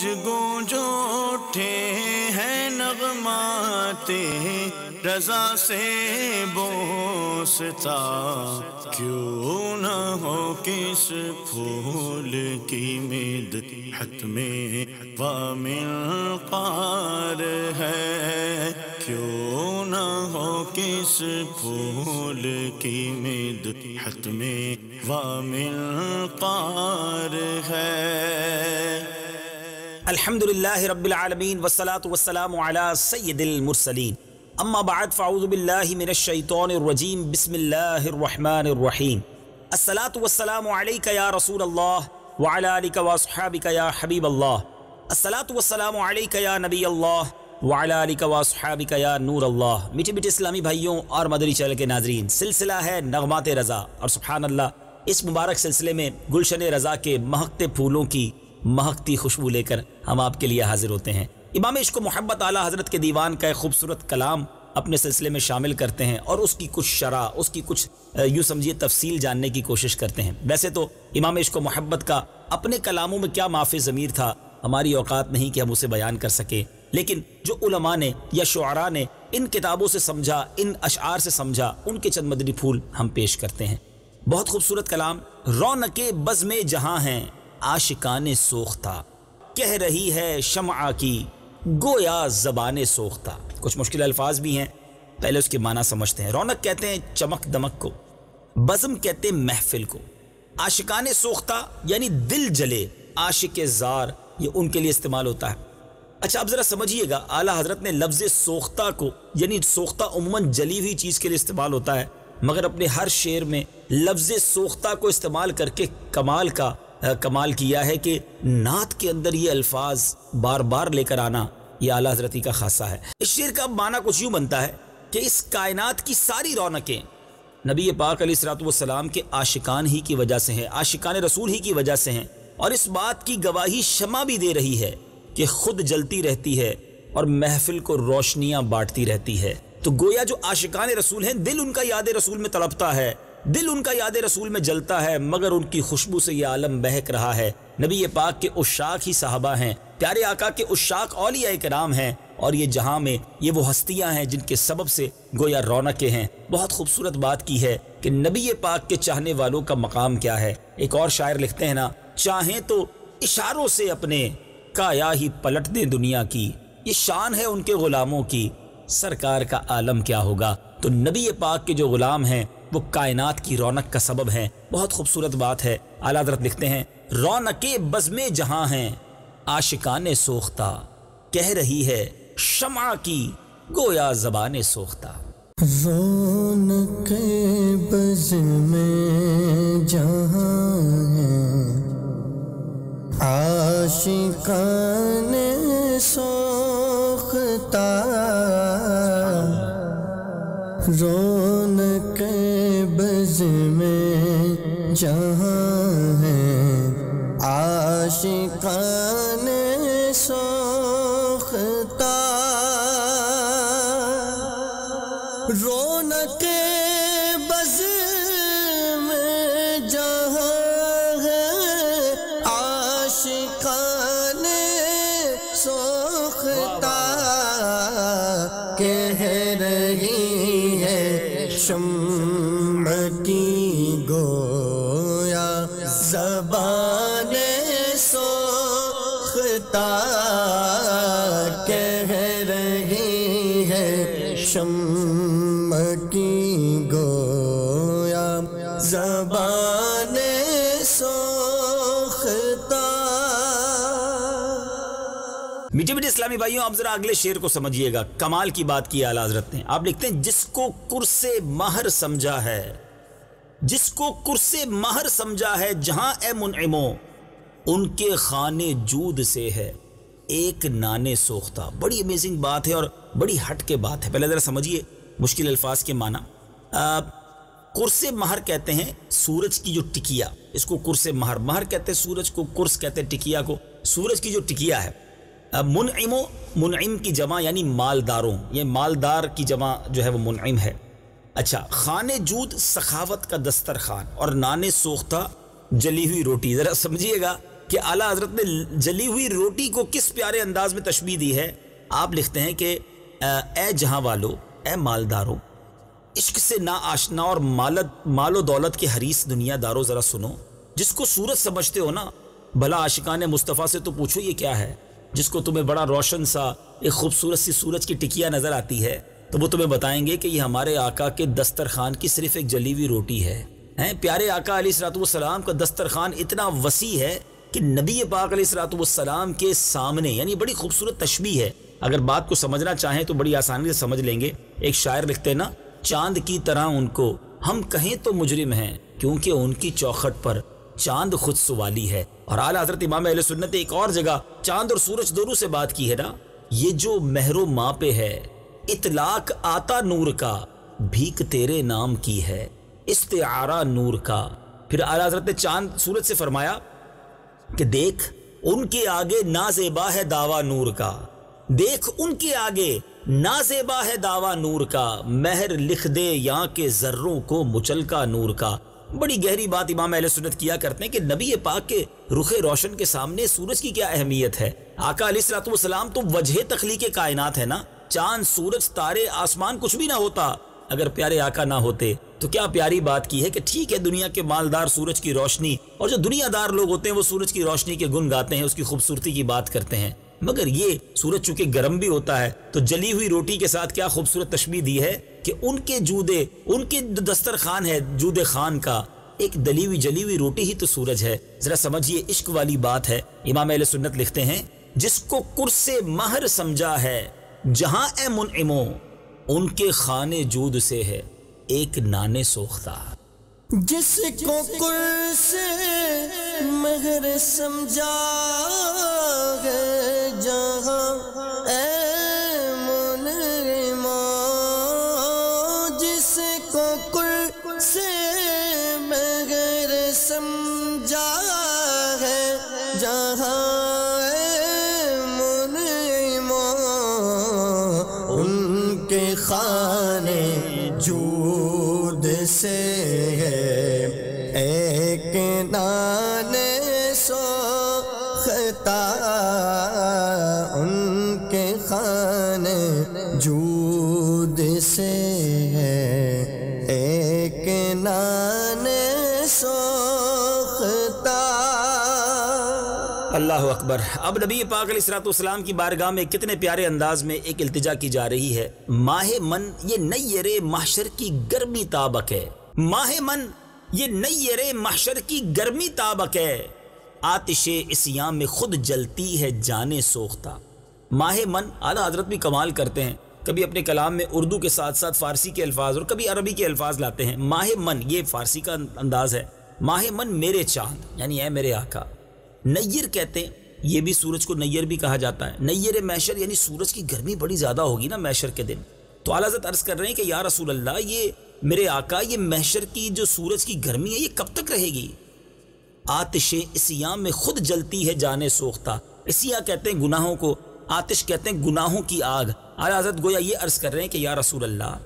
گونج گونج اٹھے ہیں نغمات رضا سے بوستا، کیوں نہ ہو کس پھول کی مدحت میں وامنقار ہے، کیوں نہ ہو کس پھول کی مدحت میں وامنقار ہے۔ الحمدللہ رب العالمین والصلاة والسلام علی سید المرسلین، اما بعد فاعوذ باللہ من الشیطان الرجیم، بسم اللہ الرحمن الرحیم۔ الصلاة والسلام علیک یا رسول اللہ وعلی آلک واصحابک یا حبیب اللہ، الصلاة والسلام علیک یا نبی اللہ وعلی آلک واصحابک یا نور اللہ۔ میٹھے میٹھے اسلامی بھائیوں اور مدنی چینل کے ناظرین، سلسلہ ہے نغمات رضا، اور سبحان اللہ اس مبارک سلسلے میں گلشن رضا کے مہکتے پھولوں کی مہکتی خوشبو لے کر ہم آپ کے لیے حاضر ہوتے ہیں۔ امام عشق و محبت اعلیٰ حضرت کے دیوان کا ایک خوبصورت کلام اپنے سلسلے میں شامل کرتے ہیں اور اس کی کچھ شرح، اس کی کچھ یوں سمجھیے تفصیل جاننے کی کوشش کرتے ہیں۔ ویسے تو امام عشق و محبت کا اپنے کلاموں میں کیا مافِ ضمیر تھا، ہماری اوقات نہیں کہ ہم اسے بیان کر سکیں، لیکن جو علماء نے یا شعراء نے ان کتابوں سے سمجھا، ان اشعار سے سمجھا، ان کے چند مدنی پھول ہم پیش کرتے ہیں۔ بہت خوبصورت کلام۔ رونق بزم جہاں ہیں عاشقان سوختہ، کہہ رہی ہے شمع کی گویا زبان سوختہ۔ کچھ مشکل الفاظ بھی ہیں، پہلے اس کے معنی سمجھتے ہیں۔ رونق کہتے ہیں چمک دمک کو، بزم کہتے ہیں محفل کو، عاشقان سوختہ یعنی دل جلے، عاشق زار یہ ان کے لیے استعمال ہوتا ہے۔ اچھا اب ذرا سمجھیے گا، اعلیٰ حضرت نے لفظ سوختہ کو، یعنی سوختہ عموماً جلی ہوئی چیز کے لیے استعمال ہوتا ہے، مگر اپنے ہر شعر میں لفظ سوختہ کو استعمال کر کے کمال کیا ہے کہ نعت کے اندر یہ الفاظ بار بار لے کر آنا یہ اعلیٰ حضرتی کا خاصہ ہے۔ اس شعر کا معنی کچھ یوں بنتا ہے کہ اس کائنات کی ساری رونقیں نبی پاک علیہ الصلوۃ والسلام کے عاشقان ہی کی وجہ سے ہیں، عاشقان رسول ہی کی وجہ سے ہیں، اور اس بات کی گواہی شمع بھی دے رہی ہے کہ خود جلتی رہتی ہے اور محفل کو روشنیاں بانٹتی رہتی ہے۔ تو گویا جو عاشقان رسول ہیں، دل ان کا یاد رسول میں تڑپتا ہے، دل ان کا یاد رسول میں جلتا ہے، مگر ان کی خوشبو سے یہ عالم بہک رہا ہے۔ نبی پاک کے عشاق ہی صحابہ ہیں، پیارے آقا کے عشاق اولیاء کرام ہیں، اور یہ جہاں میں یہ وہ ہستیاں ہیں جن کے سبب سے گویا رونقیں ہیں۔ بہت خوبصورت بات کی ہے کہ نبی پاک کے چاہنے والوں کا مقام کیا ہے۔ ایک اور شاعر لکھتے ہیں نا، چاہیں تو اشاروں سے اپنے کایا ہی پلٹ دیں دنیا کی، یہ شان ہے ان کے غلاموں کی، سرکار کا عالم کیا ہوگا۔ تو نبی پاک کے جو غلام ہیں وہ کائنات کی رونق کا سبب ہیں۔ بہت خوبصورت بات ہے۔ اعلیٰ حضرت لکھتے ہیں، رونق بزم جہاں ہیں عاشقان سوختہ، کہہ رہی ہے شمع کی گویا زبان سوختہ۔ رونق بزم جہاں ہیں عاشقان سوختہ، رونق بزم جہاں ہیں عاشقان سوختہ، رونق بزم جہاں ہیں عاشقان سوختہ، کہہ رہی ہے شمع کی گویا زبان سوختہ، کہہ رہی ہے شمع کی گویا زبان سوختہ۔ میٹھے میٹھے اسلامی بھائیوں، اب ذرا اگلے شعر کو سمجھیے گا، کمال کی بات کی اعلیٰ حضرت نے۔ آپ لکھتے ہیں، جس کو کرس مہر سمجھا ہے، جس کو کرس مہر سمجھا ہے جہاں اے منعمو، ان کے خانے جود سے ہے ایک نانے سوختہ۔ بڑی امیزنگ بات ہے اور بڑی ہٹ کے بات ہے۔ پہلے ذرا سمجھیے مشکل الفاظ کے معنی۔ کرس مہر کہتے ہیں سورج کی جو ٹکیا، اس کو کرس مہر، مہر کہتے ہیں سورج کو، کرس کہتے ہیں ٹکیا کو، سورج کی جو ٹکیا ہے۔ منعمو، منعم کی جمع یعنی مالداروں، یہ مالدار کی جمع جو ہے وہ منعم ہے۔ اچھا، خانے جود سخاوت کا دسترخوان، اور نانے سوختہ جلی ہوئی روٹی۔ ذرا سمجھیے گا کہ اعلیٰ حضرت نے جلی ہوئی روٹی کو کس پیارے انداز میں تشبیہ دی ہے. آپ لکھتے ہیں کہ اے جہاں والو، اے مالدارو، عشق سے نا آشنا اور مال و دولت کے حریص دنیا دارو، ذرا سنو. جس کو سورج سمجھتے ہو نا، بھلا عاشقان مصطفیٰ سے تو پوچھو یہ کیا ہے. جس کو تمہیں بڑا روشن سا ایک خوبصورت سی سورج کی ٹکیا نظر آتی ہے تو وہ تمہیں بتائیں گے کہ یہ ہمارے آقا کے دسترخوان کی صرف ایک جلی ہوئی روٹی ہے. پیارے آقا علیہ الصلوۃ والسلام کا دسترخوان اتنا وسیع ہے کہ نبی پاک علیہ الصلوۃ والسلام کے سامنے، یعنی بڑی خوبصورت تشبیہ ہے. اگر بات کو سمجھنا چاہیں تو بڑی آسانی سے سمجھ لیں گے. ایک شاعر لکھتے ہیں نا، چاند کی طرح ان کو ہم کہیں تو مجرم ہیں، کیونکہ ان کی چوکھٹ پر چاند خود سوالی ہے. اور اعلیٰ حضرت امام اہل سنت نے ایک اور جگہ چاند اور سورج دونوں سے بات کی ہے نا، یہ جو مہر و ماں پہ ہے اطلاق آتا نور کا، بھیک تیرے نام کی ہے استعارہ نور کا. پھر اعلیٰ حضرت نے چاند سورج سے فرمایا کہ دیکھ ان کے آگے نازیبا ہے دعویٰ نور کا، دیکھ ان کے آگے نازیبا ہے دعویٰ نور کا، مہر لکھ دے یہاں کے ذروں کو مچلکا نور کا. بڑی گہری بات امام اہل سنت کیا کرتے ہیں کہ نبی پاک کے رخ روشن کے سامنے سورج کی کیا اہمیت ہے. آقا علیہ الصلوۃ والسلام تو وجہ تخلیق کائنات ہے نا. چاند، سورج، تارے، آسمان کچھ بھی نہ ہوتا اگر پیارے آقا نہ ہوتے. تو کیا پیاری بات کی ہے کہ ٹھیک ہے دنیا کے مالدار سورج کی روشنی، اور جو دنیا دار لوگ ہوتے ہیں وہ سورج کی روشنی کے گن گاتے ہیں، اس کی خوبصورتی کی بات کرتے ہیں، مگر یہ سورج چونکہ گرم بھی ہوتا ہے تو جلی ہوئی روٹی کے ساتھ کیا خوبصورت تشبیہ دی ہے کہ ان کے جودے، ان کے دسترخوان ہے جود خان کا، ایک دلی ہوئی جلی ہوئی روٹی ہی تو سورج ہے. ذرا سمجھیے عشق والی بات ہے. امام اہل سنت لکھتے ہیں جس کو کرس مہر سمجھا ہے جہاں اے منعمو، ان کے خانے جود سے ہے ایک نانے سوختہ. جس کو کرس مہر سمجھا ہے جہاں اے منعمو، جس کو کرس مہر سمجھا ہے جہاں اے منعمو، ان کے خانے جود سے ہے ایک نانے سوختہ، ان کے خانے جود سے ہے ایک نانے سوختہ. اللہ اکبر. اب نبی پاک علیہ الصلوۃ والسلام کی بارگاہ میں کتنے پیارے انداز میں ایک التجا کی جا رہی ہے. ماہ من یہ نیر محشر کی گرمی تابک ہے، ماہ من یہ نیر محشر کی گرمی تابک ہے، آتش عصیاں میں خود جلتی ہے جانے سوختہ. ماہ من اعلیٰ حضرت بھی کمال کرتے ہیں، کبھی اپنے کلام میں اردو کے ساتھ ساتھ فارسی کے الفاظ اور کبھی عربی کے الفاظ لاتے ہیں. ماہ من یہ فارسی کا انداز ہے. ماہ من میرے چاند یعنی اے میرے آقا. نیر کہتے ہیں، یہ بھی سورج کو نیر بھی کہا جاتا ہے. نیر محشر یعنی سورج کی گرمی بڑی زیادہ ہوگی نا محشر کے دن. تو اعلیٰ حضرت عرض کر رہے ہیں کہ یا رسول اللہ، یہ میرے آقا یہ محشر کی جو سورج کی گرمی ہے یہ کب تک رہے گی؟ آتش عصیاں میں خود جلتی ہے جانے سوختہ. عصیاں کہتے ہیں گناہوں کو، آتش کہتے ہیں گناہوں کی آگ. اعلیٰ حضرت گویا یہ عرض کر رہے ہیں کہ یا رسول اللہ،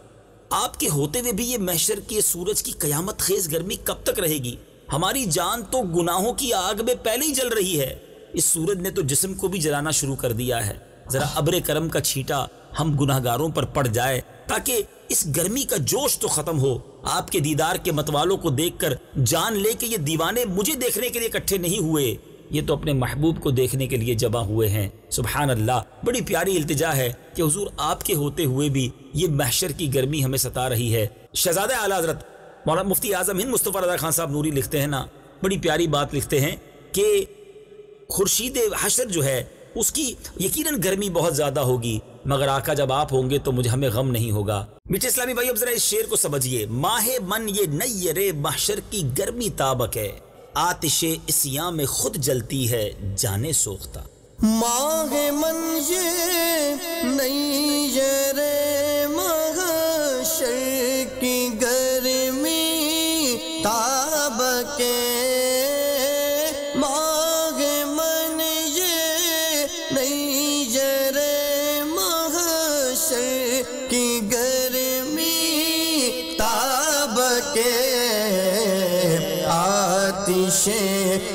آپ کے ہوتے ہوئے بھی یہ محشر کی سورج کی قیامت خیز گرمی کب تک رہے گی؟ ہماری جان تو گناہوں کی آگ میں پہلے ہی جل رہی ہے، اس سورج نے تو جسم کو بھی جلانا شروع کر دیا ہے. ذرا ابر کرم کا چھیٹا ہم گناہگاروں پر پڑ جائے تاکہ اس گرمی کا جوش تو ختم ہو. آپ کے دیدار کے متوالوں کو دیکھ کر جان لے کہ یہ دیوانے مجھے دیکھنے کے لیے اکٹھے نہیں ہوئے، یہ تو اپنے محبوب کو دیکھنے کے لیے جمع ہوئے ہیں. سبحان اللہ. بڑی پیاری التجا ہے کہ حضور آپ کے ہوتے ہوئے بھی یہ محشر کی گرمی ہمیں ستا رہی ہے. شہزادہ اعلیٰ حضرت مولانا مفتی اعظم ہند مصطفیٰ رضا خان صاحب نوری لکھتے ہیں نا، بڑی پیاری بات لکھتے ہیں کہ خورشید حشر جو ہے اس کی یقیناً گرمی بہت زیادہ ہوگی، مگر آقا جب آپ ہوں گے تو ہمیں غم نہیں ہوگا. میٹھے اسلامی بھائی اب ذرا اس شعر کو سمجھیے. ماہ من یہ نیر محشر کی گرمی تابک ہے، آتش عصیاں میں خود جلتی ہے جانے سوختہ. ماہ من یہ نیر محشر کی گرمی تابک ہے، ماہ من یہ نیر محشر کی گرمی تابک ہے، آتی آتش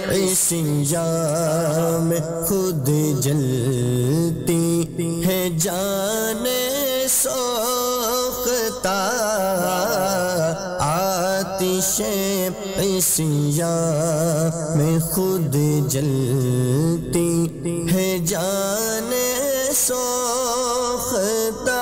عصیاں میں خود جلتی ہے جان سوختہ، آتش عصیاں میں خود جلتی ہے جان سوختہ۔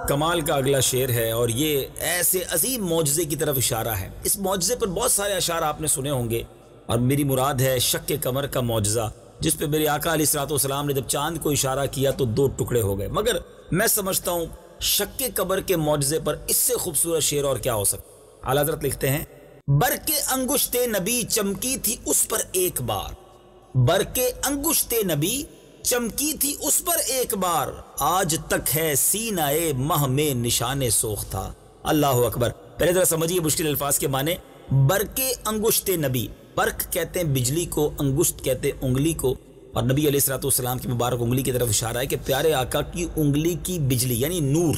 کمال کا اگلا شعر ہے اور یہ ایسے عظیم معجزے کی طرف اشارہ ہے۔ اس معجزے پر بہت سارے اشعار آپ نے سنے ہوں گے، اور میری مراد ہے شق قمر کا معجزہ، جس پہ میرے آقا علیہ الصلوۃ والسلام نے جب چاند کو اشارہ کیا تو 2 ٹکڑے ہو گئے۔ مگر میں سمجھتا ہوں شق قمر کے معجزے پر اس سے خوبصورت شعر اور کیا ہو سکتا۔ اعلیٰ حضرت لکھتے ہیں، برق انگشت نبی چمکی تھی اس پر ایک بار، برق انگشت نبی چمکی تھی اس پر ایک بار، آج تک ہے سینہ مہ میں نشان سوختہ۔ اللہ اکبر۔ پہلے ذرا سمجھیے مشکل الفاظ کے معنی۔ برق انگشت نبی، برق کہتے ہیں بجلی کو، انگشت کہتے ہیں انگلی کو، اور نبی علیہ الصلوۃ والسلام کی مبارک انگلی کی طرف اشارہ ہے کہ پیارے آقا کی انگلی کی بجلی یعنی نور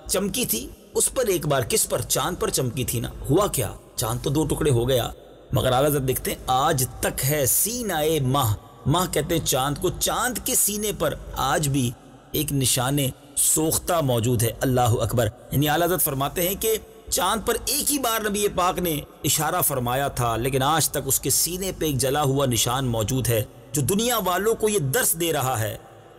چمکی تھی اس پر ایک بار۔ کس پر؟ چاند پر چمکی تھی نا۔ ہوا کیا؟ چاند تو 2 ٹکڑے ہو گیا، مگر اعلیٰ حضرت دیکھتے ہیں آج تک ہے سینہ مہ، ماہ کہتے ہیں چاند کو، چاند کے سینے پر آج بھی ایک نشان سوختہ موجود ہے۔ اللہ اکبر۔ یعنی اعلیٰ حضرت فرماتے ہیں کہ چاند پر ایک ہی بار نبی پاک نے اشارہ فرمایا تھا، لیکن آج تک اس کے سینے پہ ایک جلا ہوا نشان موجود ہے جو دنیا والوں کو یہ درس دے رہا ہے۔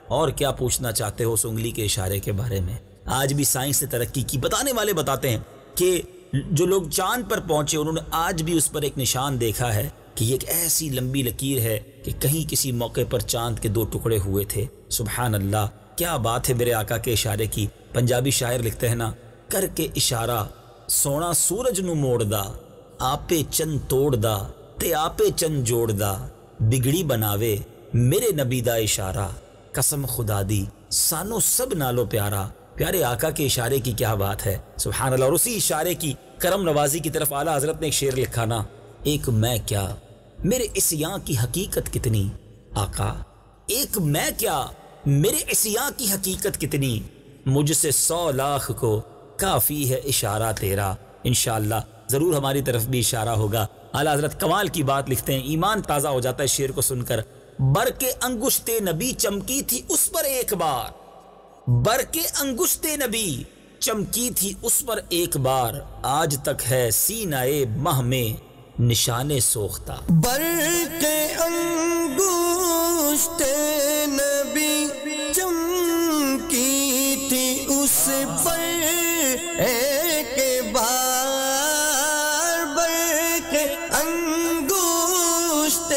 اور کیا پوچھنا چاہتے ہو اس انگلی کے اشارے کے بارے میں؟ آج بھی سائنس نے ترقی کی، بتانے والے بتاتے ہیں کہ جو لوگ چاند پر پہنچے انہوں نے آج بھی اس پر ایک نشان دیکھا ہے کہ یہ ایک ایسی لمبی لکیر ہے کہ کہیں کسی موقع پر چاند کے 2 ٹکڑے ہوئے تھے۔ سبحان اللہ، کیا بات ہے میرے آقا کے اشارے کی۔ پنجابی شاعر لکھتے ہیں نا، کر کے اشارہ سونا سورج نو موڑ دا، آپے چند توڑ دا تے آپے چند جوڑ دا، بگڑی بناوے میرے نبی دا اشارہ، قسم خدا دی سانو سب نالو پیارا۔ پیارے آقا کے اشارے کی کیا بات ہے، سبحان اللہ۔ اور اسی اشارے کی کرم نوازی کی طرف اعلیٰ حضرت نے ایک شعر لکھا نا، ایک میں کیا میرے عصیاں کی حقیقت کتنی، آقا ایک میں کیا میرے عصیاں کی حقیقت کتنی، مجھ سے 100 لاکھ کو کافی ہے اشارہ تیرا۔ انشاءاللہ ضرور ہماری طرف بھی اشارہ ہوگا۔ اعلیٰ حضرت کمال کی بات لکھتے ہیں، ایمان تازہ ہو جاتا ہے شعر کو سن کر۔ برق انگشت نبی چمکی تھی اس پر ایک بار، برق انگشت نبی چمکی تھی اس پر ایک بار، آج تک ہے سینہ مہ میں نشان سوختہ۔ برق انگشت نبی چمکی تھی اس پر ایک بار، برق انگشت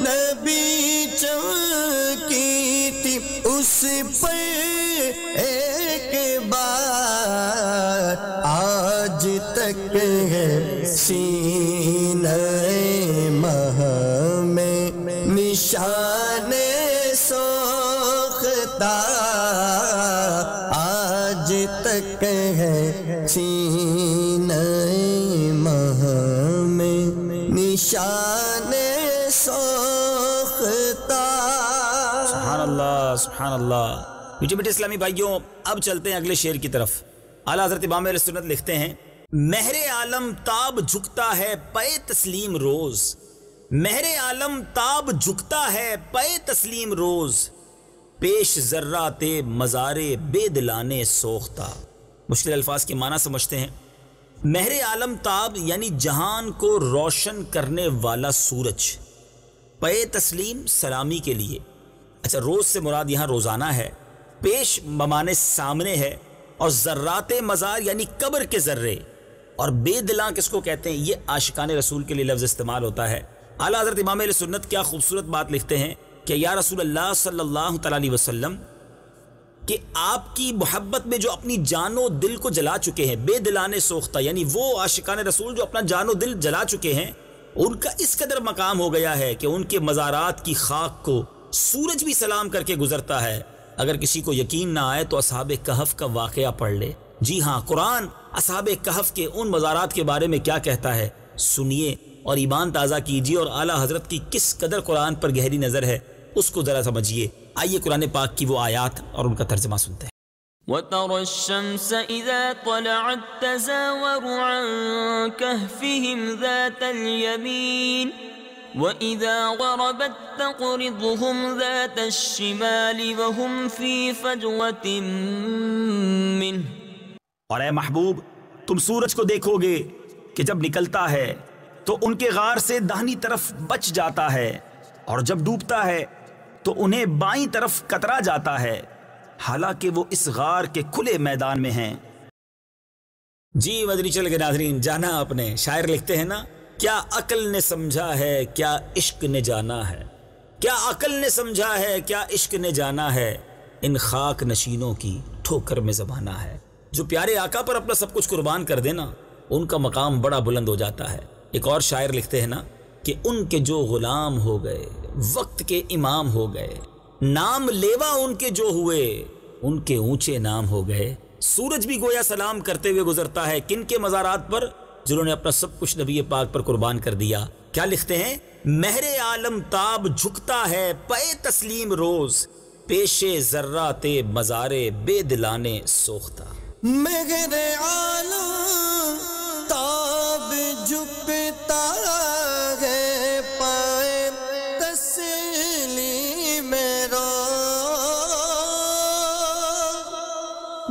نبی چمکی تھی اس پر ایک بار، آج تک ہے سینہ مہ میں نشان سوختہ، آج تک ہے سینہ مہ میں نشان سوختہ۔ سبحان اللہ، سبحان اللہ۔ میٹھے میٹھے اسلامی بھائیوں، اب چلتے ہیں اگلے شعر کی طرف۔ اعلیٰ حضرت امام اہل سنت لکھتے ہیں، مہر عالم تاب جھکتا ہے پے تسلیم روز، مہر عالم تاب جھکتا ہے پے تسلیم روز، پیش ذرات مزارے بے دلانے سوختہ۔ مشکل الفاظ کے معنی سمجھتے ہیں۔ مہر عالم تاب یعنی جہان کو روشن کرنے والا سورج، پے تسلیم سلامی کے لیے۔ اچھا، روز سے مراد یہاں روزانہ ہے، پیش بمانے سامنے ہے، اور ذرات مزار یعنی قبر کے ذرے، اور بے دلاں کس کو کہتے ہیں؟ یہ عاشقان رسول کے لیے لفظ استعمال ہوتا ہے۔ اعلیٰ حضرت امام اہل سنت کیا خوبصورت بات لکھتے ہیں کہ یا رسول اللہ صلی اللہ تعالیٰ علیہ وسلم کہ آپ کی محبت میں جو اپنی جان و دل کو جلا چکے ہیں، بے دلانے سوختہ یعنی وہ عاشقان رسول جو اپنا جان و دل جلا چکے ہیں، ان کا اس قدر مقام ہو گیا ہے کہ ان کے مزارات کی خاک کو سورج بھی سلام کر کے گزرتا ہے۔ اگر کسی کو یقین نہ آئے تو اصحاب کہف کا واقعہ پڑھ لے۔ جی ہاں، قرآن اصحاب کہف کے ان مزارات کے بارے میں کیا کہتا ہے سنیے اور ایمان تازہ کیجیے، اور اعلیٰ حضرت کی کس قدر قرآن پر گہری نظر ہے اس کو ذرا سمجھیے۔ آئیے قرآن پاک کی وہ آیات اور ان کا ترجمہ سنتے ہیں۔ وترى الشمس إذا طلعت تزاور عن كهفهم ذات اليمين وإذا غربت تقرضهم ذات الشمال وهم في فجوة منه. اور اے محبوب تم سورج کو دیکھو گے کہ جب نکلتا ہے تو ان کے غار سے داہنی طرف بچ جاتا ہے اور جب ڈوبتا ہے تو انہیں بائیں طرف کترا جاتا ہے، حالانکہ وہ اس غار کے کھلے میدان میں ہیں. جی مدنی چل کے ناظرین، جانا آپ نے. شاعر لکھتے ہیں نا، کیا عقل نے سمجھا ہے کیا عشق نے جانا ہے، کیا عقل نے سمجھا ہے کیا عشق نے جانا ہے، ان خاک نشینوں کی ٹھوکر میں زمانہ ہے. جو پیارے آقا پر اپنا سب کچھ قربان کر دینا ان کا مقام بڑا بلند ہو جاتا ہے. ایک اور شاعر لکھتے ہیں نا کہ ان کے جو غلام ہو گئے وقت کے امام ہو گئے، نام لیوا ان کے جو ہوئے ان کے اونچے نام ہو گئے. سورج بھی گویا سلام کرتے ہوئے گزرتا ہے کن کے مزارات پر؟ جنہوں نے اپنا سب کچھ نبی پاک پر قربان کر دیا. کیا لکھتے ہیں؟ مہر عالم تاب جھکتا ہے پے تسلیم روز، پیشے ذرات مزارے بے دلانے سوختہ. مہر عالم تاب جھکتا ہے پائے تسلیم روز،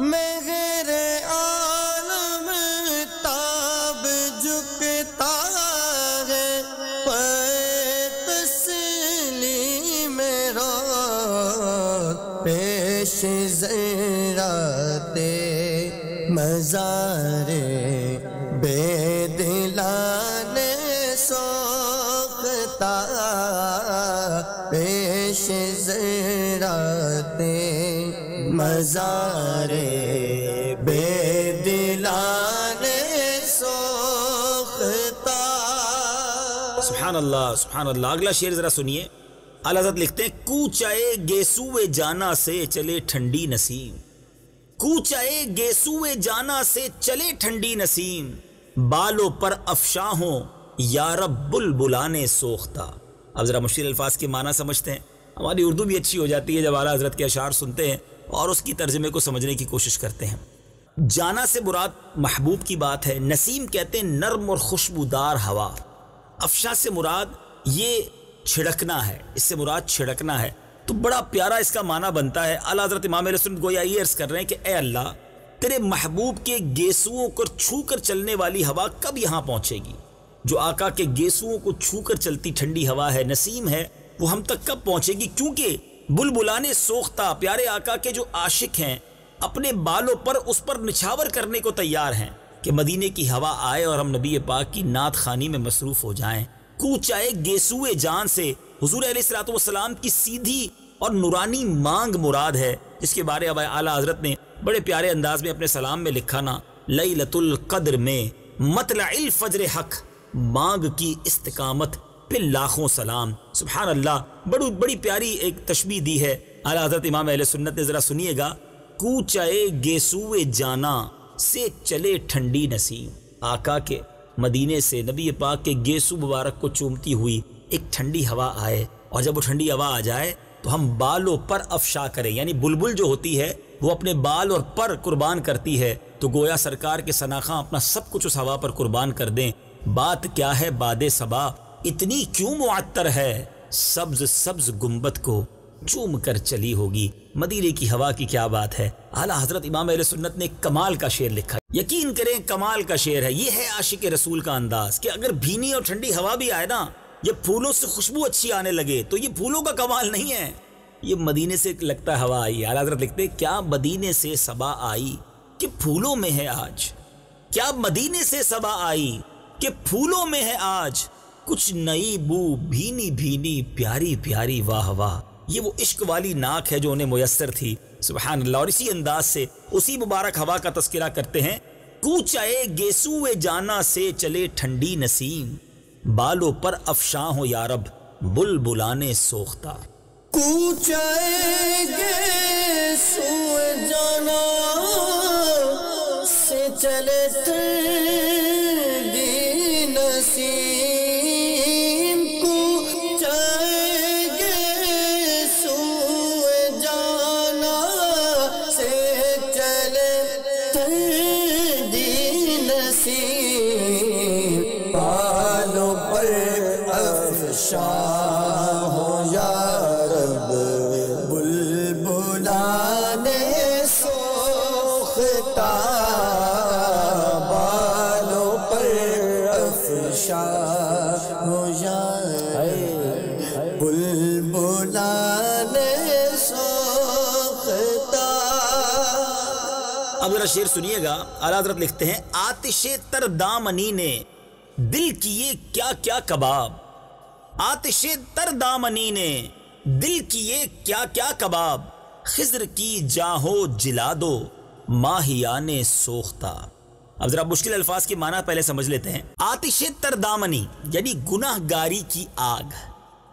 مہر عالم تاب جھکتا ہے پائے تسلیم روز، پیش ذرات مزارے بے دلانے سوختہ، پیش ذرات مزارے بے دلانے سوختہ. سبحان اللہ سبحان اللہ. اگلا شعر ذرا سنیے. اعلیٰ حضرت لکھتے ہیں، کوچائے گیسوئے جانا سے چلے ٹھنڈی نسیم، کوچائے گیسوئے جانا سے چلے ٹھنڈی نسیم، بالوں پر افشاں ہوں یارب بلبلانے سوختہ. اب ذرا مشکل الفاظ کے معنی سمجھتے ہیں. ہماری اردو بھی اچھی ہو جاتی ہے جب اعلیٰ حضرت کے اشعار سنتے ہیں اور اس کی ترجمے کو سمجھنے کی کوشش کرتے ہیں. جانا سے مراد محبوب کی بات ہے. نسیم کہتے ہیں نرم اور خوشبودار ہوا. افشاں سے مراد یہ چھڑکنا ہے، اس سے مراد چھڑکنا ہے. تو بڑا پیارا اس کا معنی بنتا ہے. اعلیٰ حضرت امام اہل سنت گویا یہ عرض کر رہے ہیں کہ اے اللہ، تیرے محبوب کے گیسوؤں کو چھو کر چلنے والی ہوا کب یہاں پہنچے گی؟ جو آقا کے گیسوؤں کو چھو کر چلتی ٹھنڈی ہوا ہے، نسیم ہے، وہ ہم تک کب پہنچے گی؟ کیونکہ بلبلانے سوختہ، پیارے آقا کے جو عاشق ہیں اپنے بالوں پر اس پر نچھاور کرنے کو تیار ہیں کہ مدینے کی ہوا آئے اور ہم نبی پاک کی نعت خوانی میں مصروف ہو جائیں. کوچائے گیسوئے جان سے حضور علیہ الصلوۃ والسلام کی سیدھی اور نورانی مانگ مراد ہے، جس کے بارے اب اعلیٰ حضرت نے بڑے پیارے انداز میں اپنے سلام میں لکھا نا، لیلۃ القدر میں مطلع الفجر حق، مانگ کی استقامت پہ لاکھوں سلام. سبحان اللہ. بڑی پیاری ایک تشبیہ دی ہے اعلیٰ حضرت امام اہل سنت نے. ذرا سنیے گا. کوچائے گیسوئے جانا سے چلے ٹھنڈی نسیم، آقا کے مدینے سے نبی پاک کے گیسو مبارک کو چومتی ہوئی ایک ٹھنڈی ہوا آئے، اور جب وہ ٹھنڈی ہوا آ جائے تو ہم بالوں پر افشا کریں. یعنی بلبل جو ہوتی ہے وہ اپنے بال اور پر قربان کرتی ہے، تو گویا سرکار کے سناخاں اپنا سب کچھ اس ہوا پر قربان کر دیں. بات کیا ہے باد صبا اتنی کیوں معطر ہے، سبز سبز گنبد کو چوم کر چلی ہوگی. مدینے کی ہوا کی کیا بات ہے. اعلیٰ حضرت امام اہل سنت نے کمال کا شعر لکھا. یقین کریں کمال کا شعر ہے. یہ ہے عاشق رسول کا انداز کہ اگر بھینی اور ٹھنڈی ہوا بھی آئے نا، یہ پھولوں سے خوشبو اچھی آنے لگے، تو یہ پھولوں کا کمال نہیں ہے، یہ مدینے سے لگتا ہے ہوا آئی. اعلیٰ حضرت لکھتے ہیں، کیا مدینے سے صبا آئی کہ پھولوں میں ہے آج، کیا مدینے سے صبا آئی کہ پھولوں میں ہے آج، کچھ نئی بو بھینی بھینی پیاری پیاری واہ واہ. یہ وہ عشق والی ناک ہے جو انہیں میسر تھی. سبحان اللہ. اور اسی انداز سے اسی مبارک ہوا کا تذکرہ کرتے ہیں. کوچائے گیسوئے جانا سے چلے ٹھنڈی نسیم، بالوں پر افشاں ہو یارب بلبلانے سوختہ. کوچائے گیسوئے جانا سے چلے ٹھنڈی نسیم، سے بلبلان سوختہ. اب ذرا شعر سنیے گا. اعلیٰ حضرت لکھتے ہیں آتش تر دامنی نے دل کیے کیا کیا کباب. آتش تر دامنی نے دل کیے کیا کیا کباب. خضر کی جاہو جلا دو ماہیان سوختہ. اب ذرا مشکل الفاظ کے معنی پہلے سمجھ لیتے ہیں. آتش تر دامنی یعنی گناہ گاری کی آگ.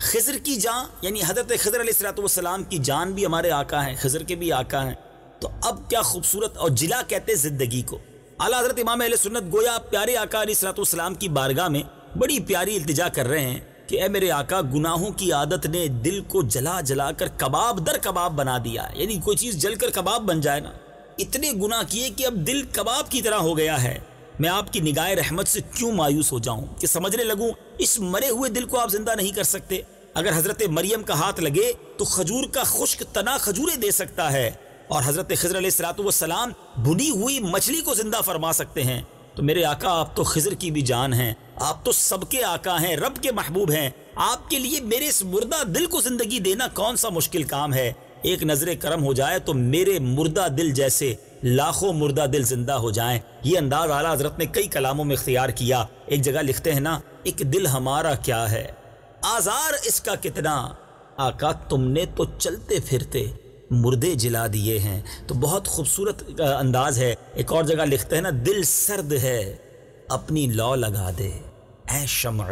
خضر کی جان یعنی حضرت خضر علیہ السلام کی جان بھی ہمارے آقا ہیں, خضر کے بھی آقا ہیں. تو اب کیا خوبصورت. اور جلا کہتے زندگی کو. اعلیٰ حضرت امام اہل سنت گویا پیارے آقا علیہ السلام کی بارگاہ میں بڑی پیاری التجا کر رہے ہیں کہ اے میرے آقا, گناہوں کی عادت نے دل کو جلا جلا کر کباب در کباب بنا دیا. یعنی کوئی چیز جل کر کباب بن جائے نا, اتنے گناہ کیے کہ اب دل کباب کی طرح ہو گیا ہے. میں آپ کی نگاہ رحمت سے کیوں مایوس ہو جاؤں کہ سمجھنے لگوں اس مرے ہوئے دل کو آپ زندہ نہیں کر سکتے. اگر حضرت مریم کا ہاتھ لگے تو کھجور کا خشک تنا کھجوریں دے سکتا ہے, اور حضرت خضر علیہ السلام بھنی ہوئی مچھلی کو زندہ فرما سکتے ہیں. تو میرے آقا آپ تو خضر کی بھی جان ہیں, آپ تو سب کے آقا ہیں, رب کے محبوب ہیں. آپ کے لیے میرے اس مردہ دل کو زندگی دینا کون سا مشکل کام ہے. ایک نظر کرم ہو جائے تو میرے مردہ دل جیسے لاکھوں مردہ دل زندہ ہو جائیں. یہ انداز اعلیٰ حضرت نے کئی کلاموں میں اختیار کیا. ایک جگہ لکھتے ہیں نا, ایک دل ہمارا کیا ہے آزار اس کا کتنا, آقا تم نے تو چلتے پھرتے مردے جلا دیے ہیں. تو بہت خوبصورت انداز ہے. ایک اور جگہ لکھتے ہیں نا, دل سرد ہے اپنی لو لگا دے اے شمع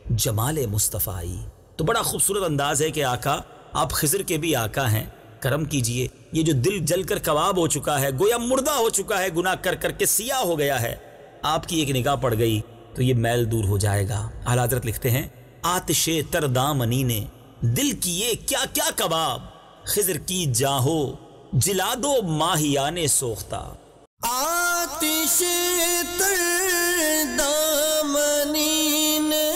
جمال مصطفی. تو بڑا خوبصورت انداز ہے کہ آقا آپ خضر کے بھی آقا ہیں, کرم کیجئے. یہ جو دل جل کر کباب ہو چکا ہے, گویا مردہ ہو چکا ہے, گناہ کر کر کے سیاہ ہو گیا ہے, آپ کی ایک نگاہ پڑ گئی تو یہ میل دور ہو جائے گا. اعلیٰ حضرت لکھتے ہیں آتش تر دامنی نے دل کیے کیا کیا کباب. خضر کی جاہو جلا دو ماہیان سوختہ. آتش تر دامنی نے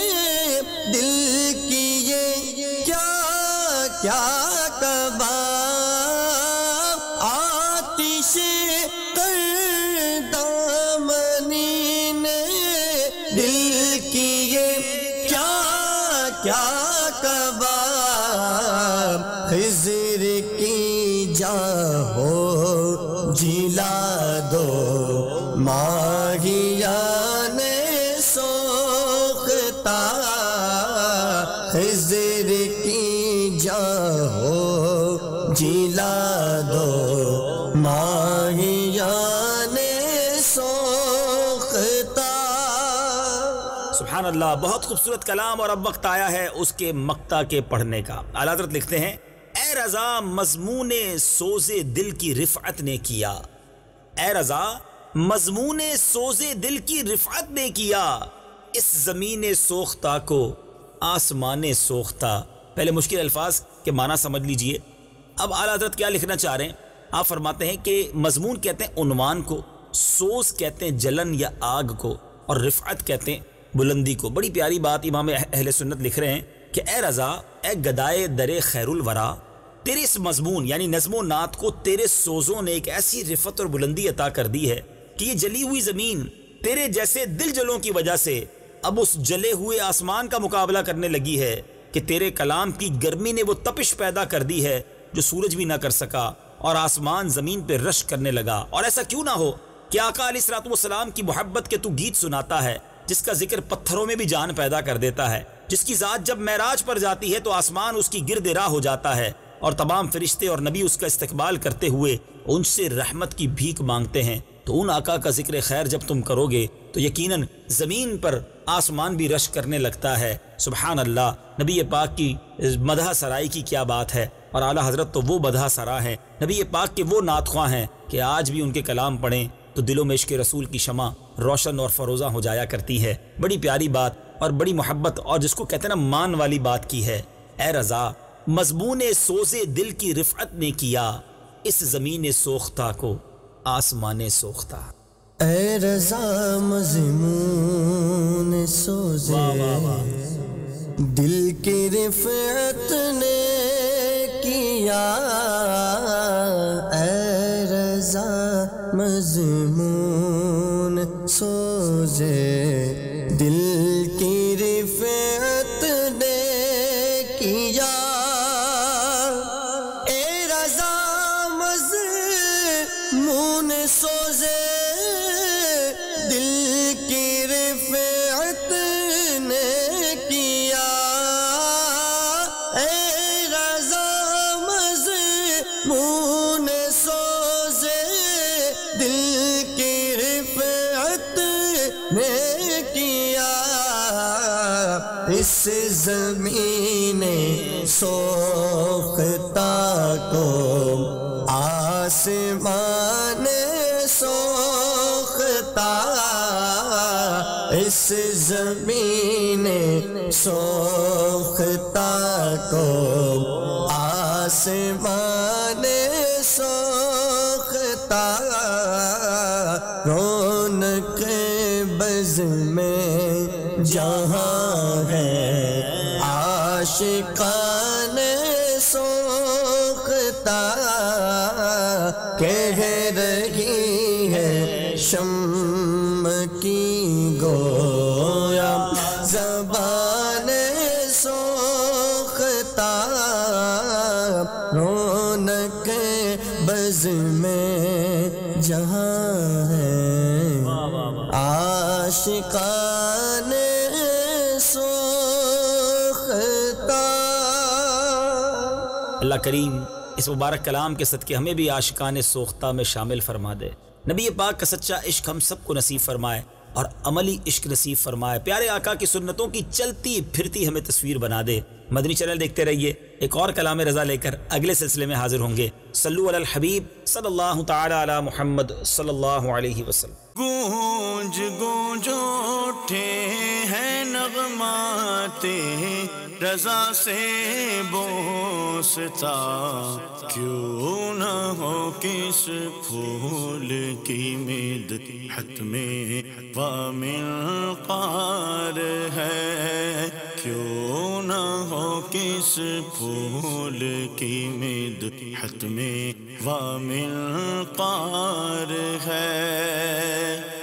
دل کیے کیا کیا کباب. آتش تر دامنی نے دل کیے کیا کیا کباب. خضر کی جاہو جلا دو ماہیان سوختہ. خضر کی جاہو جلا دو ماہیان سوختہ. سبحان اللہ, بہت خوبصورت کلام. اور اب وقت آیا ہے اس کے مقطع کے پڑھنے کا. اعلیٰ حضرت لکھتے ہیں اے رضا مضمون سوز دل کی رفعت نے کیا. اے رضا مضمون سوز دل کی رفعت نے کیا. اس زمین سوختہ کو آسمان سوختہ. پہلے مشکل الفاظ کے معنی سمجھ لیجئے. اب اعلیٰ حضرت کیا لکھنا چاہ رہے ہیں. آپ فرماتے ہیں کہ مضمون کہتے ہیں عنوان کو, سوز کہتے ہیں جلن یا آگ کو, اور رفعت کہتے ہیں بلندی کو. بڑی پیاری بات امام اہل سنت لکھ رہے ہیں کہ اے رضا, اے گدائے در خیر الورا, تیرے اس مضمون یعنی نظم و نعت کو تیرے سوزوں نے ایک ایسی رفعت اور بلندی عطا کر دی ہے کہ یہ جلی ہوئی زمین تیرے جیسے دل جلوں کی وجہ سے اب اس جلے ہوئے آسمان کا مقابلہ کرنے لگی ہے کہ تیرے کلام کی گرمی نے وہ تپش پیدا کر دی ہے جو سورج بھی نہ کر سکا, اور آسمان زمین پہ رش کرنے لگا. اور ایسا کیوں نہ ہو کہ آقا علیہ السلام کی محبت کے تو گیت سناتا ہے, جس کا ذکر پتھروں میں بھی جان پیدا کر دیتا ہے, جس کی ذات جب معراج پر جاتی ہے تو آسمان اس کی گرد راہ ہو جاتا ہے, اور تمام فرشتے اور نبی اس کا استقبال کرتے ہوئے ان سے رحمت کی بھیک مانگتے ہیں. تو ان آقا کا ذکر خیر جب تم کرو گے تو یقیناً زمین پر آسمان بھی رش کرنے لگتا ہے. سبحان اللہ, نبی پاک کی مدح سرائی کی کیا بات ہے. اور اعلیٰ حضرت تو وہ مدح سرا ہیں, نبی پاک کے وہ نعت خواں ہیں کہ آج بھی ان کے کلام پڑھیں تو دلوں میں عشق رسول کی شمع روشن اور فروزہ ہو جایا کرتی ہے. بڑی پیاری بات اور بڑی محبت اور جس کو کہتے ہیں نا مان والی بات کی ہے. اے رضا مضمون سوز دل کی رفعت نے کیا, اس زمین سوختہ کو آسمان سوختہ. اے رضا مضمون سوز دل کی رفعت نے کیا. اے رضا مضمون سوز دل کی رفعت نے کیا اے رضا مضمون سوزے دل کی رفعت نے کیا اے رضا مضمون سوزے دل کی رفعت نے کیا اس زمین سوختہ کو آسمان سوختہ اس زمین سوختہ کو آسمان سوختہ رونق بز میں جہاں ہے عاشقان سوختہ کہہ رہی ہے شمع کی گویا زبان سوختہ رونق بز میں جہاں ہے عاشقان سوختہ۔ اللہ کریم اس مبارک کلام کے صدقے ہمیں بھی عاشقان سوختہ میں شامل فرما دے۔ نبی پاک کا سچا عشق ہم سب کو نصیب فرمائے اور عملی عشق نصیب فرمائے۔ پیارے آقا کی سنتوں کی چلتی پھرتی ہمیں تصویر بنا دے۔ مدنی چینل دیکھتے رہیے، ایک اور کلام رضا لے کر اگلے سلسلے میں حاضر ہوں گے۔ صلو علی الحبیب صلی اللہ تعالی علی محمد صلی اللہ علیہ وسلم۔ گونج گونج اٹھے ہیں نغمات رضا سے بوستا، کیوں نہ ہو کس پھول کی مدحت میں وامنقار ہے، کیوں نہ ہو کس پھول کی مدحت میں وامنقار ہے۔